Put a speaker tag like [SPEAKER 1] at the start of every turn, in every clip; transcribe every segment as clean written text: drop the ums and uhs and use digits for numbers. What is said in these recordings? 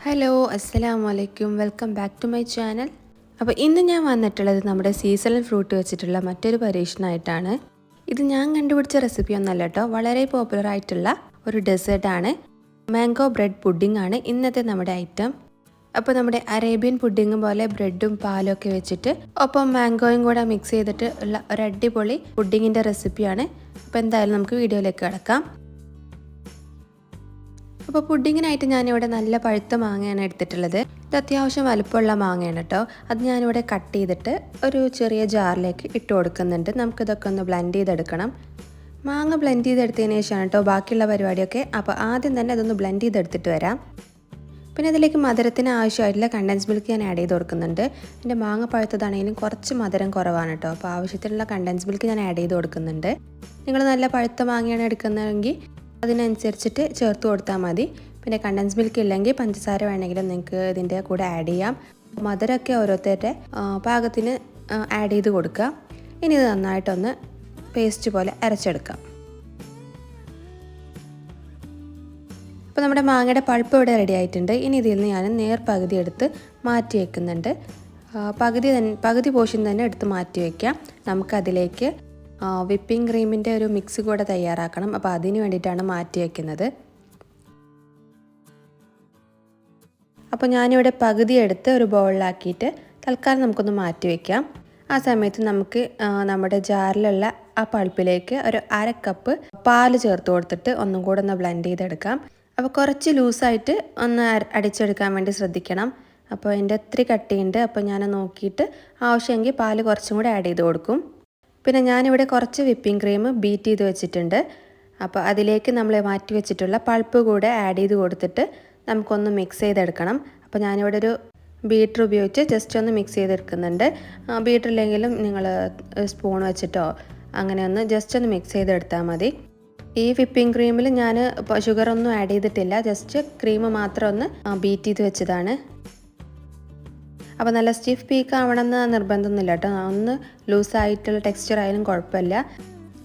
[SPEAKER 1] Hello അസ്സലാമു അലൈക്കും welcome back to my channel. അപ്പോൾ ഇന്ന് ഞാൻ വന്നിട്ടുള്ളത് നമ്മുടെ സീസണൽ ഫ്രൂട്ട് വെച്ചിട്ടുള്ള മറ്റൊരു പരീക്ഷണമായിട്ടാണ്. ഇത് ഞാൻ കണ്ടുപിടിച്ച റെസിപ്പിയൊന്നല്ല കേട്ടോ, വളരെ പോപ്പുലർ ആയിട്ടുള്ള ഒരു ഡെസേർട്ടാണ്. മാംഗോ ബ്രെഡ് പുഡിംഗ് ആണ് ഇന്നത്തെ നമ്മുടെ ഐറ്റം. അപ്പോൾ നമ്മുടെ അറേബ്യൻ പുഡിംഗ് പോലെ ബ്രെഡും പാലും ഒക്കെ വെച്ചിട്ട് ഒപ്പം മാംഗോയും കൂടെ മിക്സ് ചെയ്തിട്ട് ഉള്ള ഒരു അടിപൊളി പുഡിങ്ങിൻ്റെ റെസിപ്പിയാണ്. അപ്പോൾ എന്തായാലും നമുക്ക് വീഡിയോയിലേക്ക് കിടക്കാം. അപ്പോൾ പുഡിങ്ങിനായിട്ട് ഞാനിവിടെ നല്ല പഴുത്ത മാങ്ങയാണ് എടുത്തിട്ടുള്ളത്. ഇത് അത്യാവശ്യം വലുപ്പമുള്ള മാങ്ങയാണ് കേട്ടോ. അത് ഞാനിവിടെ കട്ട് ചെയ്തിട്ട് ഒരു ചെറിയ ജാറിലേക്ക് ഇട്ട് കൊടുക്കുന്നുണ്ട്. നമുക്കിതൊക്കെ ഒന്ന് ബ്ലെൻഡ് ചെയ്തെടുക്കണം. മാങ്ങ ബ്ലെൻഡ് ചെയ്തെടുത്തതിന് ശേഷമാണ് കേട്ടോ ബാക്കിയുള്ള പരിപാടിയൊക്കെ. അപ്പോൾ ആദ്യം തന്നെ അതൊന്ന് ബ്ലെൻഡ് ചെയ്തെടുത്തിട്ട് വരാം. പിന്നെ അതിലേക്ക് മധുരത്തിന് ആവശ്യമായിട്ടുള്ള കണ്ടൻസ് മിൽക്ക് ഞാൻ ആഡ് ചെയ്ത് കൊടുക്കുന്നുണ്ട്. എൻ്റെ മാങ്ങ പഴുത്തതാണെങ്കിലും കുറച്ച് മധുരം കുറവാണ് കേട്ടോ. അപ്പോൾ ആവശ്യത്തിനുള്ള കണ്ടൻസ് മിൽക്ക് ഞാൻ ആഡ് ചെയ്ത് കൊടുക്കുന്നുണ്ട്. നിങ്ങൾ നല്ല പഴുത്ത മാങ്ങയാണ് എടുക്കുന്നതെങ്കിൽ അതിനനുസരിച്ചിട്ട് ചേർത്ത് കൊടുത്താൽ മതി. പിന്നെ കണ്ടൻസ് മിൽക്ക് ഇല്ലെങ്കിൽ പഞ്ചസാര വേണമെങ്കിലും നിങ്ങൾക്ക് ഇതിൻ്റെ കൂടെ ആഡ് ചെയ്യാം. മധുരമൊക്കെ ഓരോരുത്തരുടെ പാകത്തിന് ആഡ് ചെയ്ത് കൊടുക്കുക. ഇനി ഇത് നന്നായിട്ടൊന്ന് പേസ്റ്റ് പോലെ അരച്ചെടുക്കാം. അപ്പോൾ നമ്മുടെ മാങ്ങയുടെ പൾപ്പ് ഇവിടെ റെഡി ആയിട്ടുണ്ട്. ഇനി ഇതിൽ നിന്ന് ഞാൻ പകുതി എടുത്ത് മാറ്റി വയ്ക്കുന്നുണ്ട്. പകുതി പോർഷൻ തന്നെ എടുത്ത് മാറ്റി വയ്ക്കാം. നമുക്കതിലേക്ക് വിപ്പിംഗ് ക്രീമിൻ്റെ ഒരു മിക്സ് കൂടെ തയ്യാറാക്കണം. അപ്പോൾ അതിന് വേണ്ടിയിട്ടാണ് മാറ്റി വയ്ക്കുന്നത്. അപ്പോൾ ഞാനിവിടെ പകുതി എടുത്ത് ഒരു ബൗളിലാക്കിയിട്ട് തൽക്കാലം നമുക്കൊന്ന് മാറ്റി വയ്ക്കാം. ആ സമയത്ത് നമുക്ക് നമ്മുടെ ജാറിലുള്ള ആ പൾപ്പിലേക്ക് ഒരു 1/2 കപ്പ് പാല് ചേർത്ത് കൊടുത്തിട്ട് ഒന്നും കൂടെ ഒന്ന് ബ്ലെൻഡ് ചെയ്തെടുക്കാം. അപ്പോൾ കുറച്ച് ലൂസായിട്ട് ഒന്ന് അടിച്ചെടുക്കാൻ വേണ്ടി ശ്രദ്ധിക്കണം. അപ്പോൾ എൻ്റെ ഒത്തിരി കട്ടിയുണ്ട്. അപ്പോൾ ഞാൻ നോക്കിയിട്ട് ആവശ്യമെങ്കിൽ പാല് കുറച്ചും കൂടെ ആഡ് ചെയ്ത് കൊടുക്കും. പിന്നെ ഞാനിവിടെ കുറച്ച് വിപ്പിംഗ് ക്രീം ബീറ്റ് ചെയ്ത് വെച്ചിട്ടുണ്ട്. അപ്പോൾ അതിലേക്ക് നമ്മൾ മാറ്റി വെച്ചിട്ടുള്ള പൾപ്പ് കൂടെ ആഡ് ചെയ്ത് കൊടുത്തിട്ട് നമുക്കൊന്ന് മിക്സ് ചെയ്തെടുക്കണം. അപ്പോൾ ഞാനിവിടെ ഒരു ബീറ്റർ ഉപയോഗിച്ച് ജസ്റ്റ് ഒന്ന് മിക്സ് ചെയ്തെടുക്കുന്നുണ്ട്. ബീറ്റർ ഇല്ലെങ്കിലും നിങ്ങൾ സ്പൂൺ വെച്ചിട്ടോ അങ്ങനെ ഒന്ന് ജസ്റ്റ് ഒന്ന് മിക്സ് ചെയ്തെടുത്താൽ മതി. ഈ വിപ്പിംഗ് ക്രീമിൽ ഞാൻ ഷുഗറൊന്നും ആഡ് ചെയ്തിട്ടില്ല. ജസ്റ്റ് ക്രീം മാത്രം ഒന്ന് ബീറ്റ് ചെയ്ത് വെച്ചതാണ്. അപ്പോൾ നല്ല സ്റ്റിഫ് പീക്ക് ആവണമെന്ന് നിർബന്ധമൊന്നുമില്ല കേട്ടോ. ഒന്ന് ലൂസായിട്ടുള്ള ടെക്സ്ചർ ആയാലും കുഴപ്പമില്ല.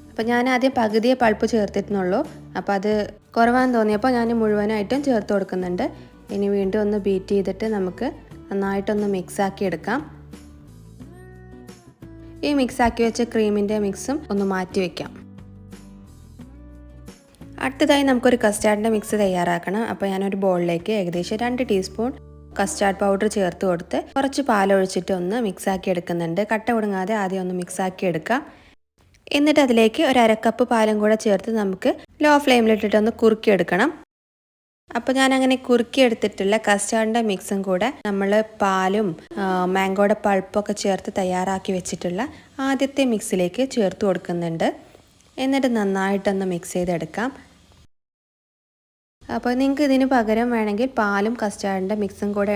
[SPEAKER 1] അപ്പോൾ ഞാൻ ആദ്യം പകുതിയെ പൾപ്പ് ചേർത്തിട്ടുള്ളൂ. അപ്പോൾ അത് കുറവാന്ന് തോന്നിയപ്പോൾ ഞാൻ മുഴുവനായിട്ടും ചേർത്ത് കൊടുക്കുന്നുണ്ട്. ഇനി വീണ്ടും ഒന്ന് ബീറ്റ് ചെയ്തിട്ട് നമുക്ക് നന്നായിട്ടൊന്ന് മിക്സാക്കി എടുക്കാം. ഈ മിക്സാക്കി വെച്ച ക്രീമിൻ്റെ മിക്സും ഒന്ന് മാറ്റി വയ്ക്കാം. അടുത്തതായി നമുക്കൊരു കസ്റ്റാർഡിൻ്റെ മിക്സ് തയ്യാറാക്കണം. അപ്പോൾ ഞാനൊരു ബൗളിലേക്ക് ഏകദേശം 2 ടീസ്പൂൺ കസ്റ്റാർഡ് പൗഡർ ചേർത്ത് കൊടുത്ത് കുറച്ച് പാലൊഴിച്ചിട്ട് ഒന്ന് മിക്സാക്കി എടുക്കുന്നുണ്ട്. കട്ട കുടുങ്ങാതെ ആദ്യം ഒന്ന് മിക്സാക്കി എടുക്കാം. എന്നിട്ട് അതിലേക്ക് ഒരു 1/2 കപ്പ് പാലും കൂടെ ചേർത്ത് നമുക്ക് ലോ ഫ്ലെയിമിലിട്ടിട്ടൊന്ന് കുറുക്കിയെടുക്കണം. അപ്പോൾ ഞാനങ്ങനെ കുറുക്കിയെടുത്തിട്ടുള്ള കസ്റ്റാർഡിൻ്റെ മിക്സും കൂടെ നമ്മൾ പാലും മാംഗോയുടെ പൾപ്പൊക്കെ ചേർത്ത് തയ്യാറാക്കി വെച്ചിട്ടുള്ള ആദ്യത്തെ മിക്സിലേക്ക് ചേർത്ത് കൊടുക്കുന്നുണ്ട്. എന്നിട്ട് നന്നായിട്ടൊന്ന് മിക്സ് ചെയ്തെടുക്കാം. അപ്പോൾ നിങ്ങൾക്ക് ഇതിന് പകരം വേണമെങ്കിൽ പാലും കസ്റ്റാർഡിൻ്റെ മിക്സും കൂടെ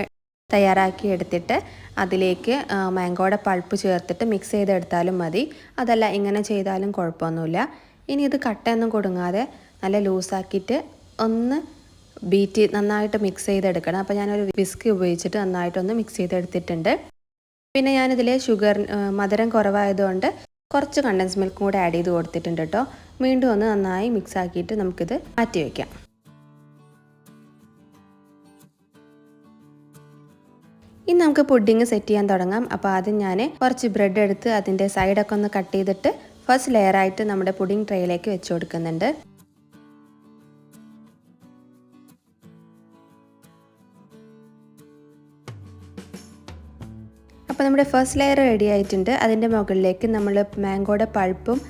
[SPEAKER 1] തയ്യാറാക്കി എടുത്തിട്ട് അതിലേക്ക് മാംഗോയുടെ പൾപ്പ് ചേർത്തിട്ട് മിക്സ് ചെയ്തെടുത്താലും മതി. അതല്ല ഇങ്ങനെ ചെയ്താലും കുഴപ്പമൊന്നുമില്ല. ഇനി ഇത് കട്ടയൊന്നും കൊടുങ്ങാതെ നല്ല ലൂസാക്കിയിട്ട് ഒന്ന് നന്നായിട്ട് മിക്സ് ചെയ്തെടുക്കണം. അപ്പോൾ ഞാനൊരു വിസ്ക് ഉപയോഗിച്ചിട്ട് നന്നായിട്ടൊന്ന് മിക്സ് ചെയ്തെടുത്തിട്ടുണ്ട്. പിന്നെ ഞാനിതിൽ മധുരം കുറവായതുകൊണ്ട് കുറച്ച് കണ്ടൻസ് മിൽക്കും കൂടെ ആഡ് ചെയ്ത് കൊടുത്തിട്ടുണ്ട് കേട്ടോ. വീണ്ടും ഒന്ന് നന്നായി മിക്സ് ആക്കിയിട്ട് നമുക്കിത് മാറ്റി വയ്ക്കാം. ഇനി നമുക്ക് പുഡിങ് സെറ്റ് ചെയ്യാൻ തുടങ്ങാം. അപ്പോൾ ആദ്യം ഞാൻ കുറച്ച് ബ്രെഡ് എടുത്ത് അതിൻ്റെ സൈഡൊക്കെ ഒന്ന് കട്ട് ചെയ്തിട്ട് ഫസ്റ്റ് ലെയറായിട്ട് നമ്മുടെ പുഡിങ് ട്രേയിലേക്ക് വെച്ച് കൊടുക്കുന്നുണ്ട്. അപ്പോൾ നമ്മുടെ ഫസ്റ്റ് ലെയർ റെഡി ആയിട്ടുണ്ട്. അതിൻ്റെ മുകളിലേക്ക് നമ്മൾ മാംഗോയുടെ പൾപ്പും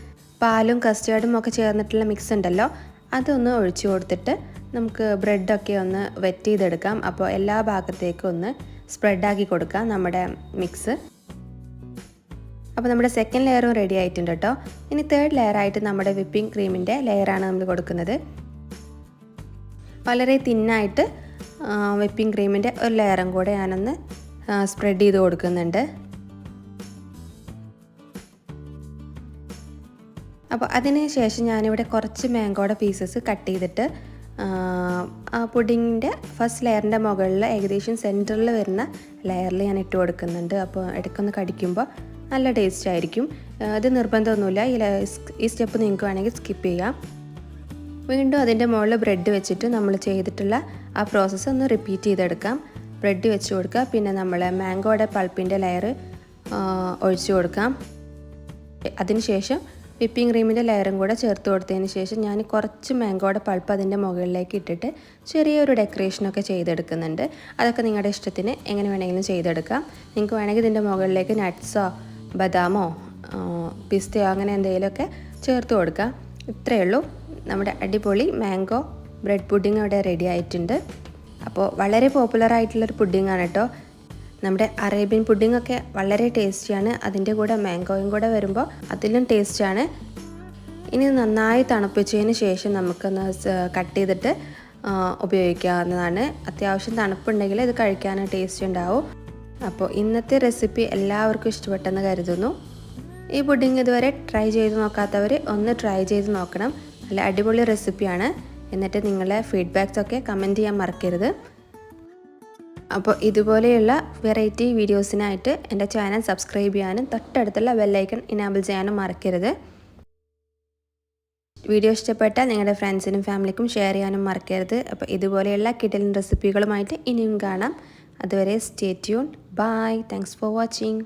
[SPEAKER 1] പാലും കസ്റ്റാർഡും ഒക്കെ ചേർന്നിട്ടുള്ള മിക്സ് ഉണ്ടല്ലോ, അതൊന്ന് ഒഴിച്ചു കൊടുത്തിട്ട് നമുക്ക് ബ്രെഡൊക്കെ ഒന്ന് വെറ്റ് ചെയ്തെടുക്കാം. അപ്പോൾ എല്ലാ ഭാഗത്തേക്കും ഒന്ന് സ്പ്രെഡാക്കി കൊടുക്കാം നമ്മുടെ മിക്സ്. അപ്പോൾ നമ്മുടെ സെക്കൻഡ് ലെയറും റെഡി ആയിട്ടുണ്ട് കേട്ടോ. ഇനി തേർഡ് ലെയറായിട്ട് നമ്മുടെ വിപ്പിംഗ് ക്രീമിൻ്റെ ലെയറാണ് നമ്മൾ കൊടുക്കുന്നത്. വളരെ തിന്നായിട്ട് വിപ്പിംഗ് ക്രീമിൻ്റെ ഒരു ലെയറും കൂടെ ഞാനൊന്ന് സ്പ്രെഡ് ചെയ്ത് കൊടുക്കുന്നുണ്ട്. അപ്പോൾ അതിന് ശേഷം ഞാനിവിടെ കുറച്ച് മാംഗോയുടെ പീസസ് കട്ട് ചെയ്തിട്ട് ആ പുഡിങ്ങിൻ്റെ ഫസ്റ്റ് ലെയറിൻ്റെ മുകളിൽ ഏകദേശം സെൻറ്ററിൽ വരുന്ന ലെയറിൽ ഞാൻ ഇട്ട് കൊടുക്കുന്നുണ്ട്. അപ്പോൾ ഇടയ്ക്കൊന്ന് കടിക്കുമ്പോൾ നല്ല ടേസ്റ്റ് ആയിരിക്കും. ഇത് നിർബന്ധമൊന്നുമില്ല. ഈ സ്റ്റെപ്പ് നിങ്ങൾക്ക് വേണമെങ്കിൽ സ്കിപ്പ് ചെയ്യാം. വീണ്ടും അതിൻ്റെ മുകളിൽ ബ്രെഡ് വെച്ചിട്ട് നമ്മൾ ചെയ്തിട്ടുള്ള ആ പ്രോസസ്സ് ഒന്ന് റിപ്പീറ്റ് ചെയ്തെടുക്കാം. ബ്രെഡ് വെച്ച് കൊടുക്കുക, പിന്നെ നമ്മൾ മാംഗോയുടെ പൾപ്പിൻ്റെ ലെയർ ഒഴിച്ചു കൊടുക്കാം. അതിനുശേഷം വിപ്പിംഗ് ക്രീമിൻ്റെ ലെയറും കൂടെ ചേർത്ത് കൊടുത്തതിന് ശേഷം ഞാൻ കുറച്ച് മാംഗോയുടെ പൾപ്പ് അതിൻ്റെ മുകളിലേക്ക് ഇട്ടിട്ട് ചെറിയൊരു ഡെക്കറേഷനൊക്കെ ചെയ്തെടുക്കുന്നുണ്ട്. അതൊക്കെ നിങ്ങളുടെ ഇഷ്ടത്തിന് എങ്ങനെ വേണമെങ്കിലും ചെയ്തെടുക്കാം. നിങ്ങൾക്ക് വേണമെങ്കിൽ ഇതിൻ്റെ മുകളിലേക്ക് നട്ട്സോ ബദാമോ പിസ്തയോ അങ്ങനെ എന്തെങ്കിലുമൊക്കെ ചേർത്ത് കൊടുക്കാം. ഇത്രയേ ഉള്ളൂ, നമ്മുടെ അടിപൊളി മാംഗോ ബ്രെഡ് പുഡിംഗ് ഇവിടെ റെഡി ആയിട്ടുണ്ട്. അപ്പോൾ വളരെ പോപ്പുലറായിട്ടുള്ളൊരു പുഡിങ്ങാണ് കേട്ടോ. നമ്മുടെ അറേബ്യൻ പുഡിങ്ങൊക്കെ വളരെ ടേസ്റ്റിയാണ്. അതിൻ്റെ കൂടെ മാംഗോയും കൂടെ വരുമ്പോൾ അതിലും ടേസ്റ്റാണ്. ഇനി നന്നായി തണുപ്പിച്ചതിന് ശേഷം നമുക്കൊന്ന് കട്ട് ചെയ്തിട്ട് ഉപയോഗിക്കാവുന്നതാണ്. അത്യാവശ്യം തണുപ്പുണ്ടെങ്കിൽ ഇത് കഴിക്കാൻ ടേസ്റ്റ് ഉണ്ടാവും. അപ്പോൾ ഇന്നത്തെ റെസിപ്പി എല്ലാവർക്കും ഇഷ്ടപ്പെട്ടെന്ന് കരുതുന്നു. ഈ പുഡിങ് ഇതുവരെ ട്രൈ ചെയ്ത് നോക്കാത്തവർ ഒന്ന് ട്രൈ ചെയ്ത് നോക്കണം. നല്ല അടിപൊളി റെസിപ്പിയാണ്. എന്നിട്ട് നിങ്ങളെ ഫീഡ്ബാക്സൊക്കെ കമൻറ്റ് ചെയ്യാൻ മറക്കരുത്. അപ്പോൾ ഇതുപോലെയുള്ള വെറൈറ്റി വീഡിയോസിനായിട്ട് എൻ്റെ ചാനൽ സബ്സ്ക്രൈബ് ചെയ്യാനും തൊട്ടടുത്തുള്ള ബെല്ലൈക്കൺ ഇനാബിൾ ചെയ്യാനും മറക്കരുത്. വീഡിയോ ഇഷ്ടപ്പെട്ടാൽ നിങ്ങളുടെ ഫ്രണ്ട്സിനും ഫാമിലിക്കും ഷെയർ ചെയ്യാനും മറക്കരുത്. അപ്പോൾ ഇതുപോലെയുള്ള കിടിലൻ റെസിപ്പികളുമായിട്ട് ഇനിയും കാണാം. അതുവരെ stay tune. Bye. Thanks for watching.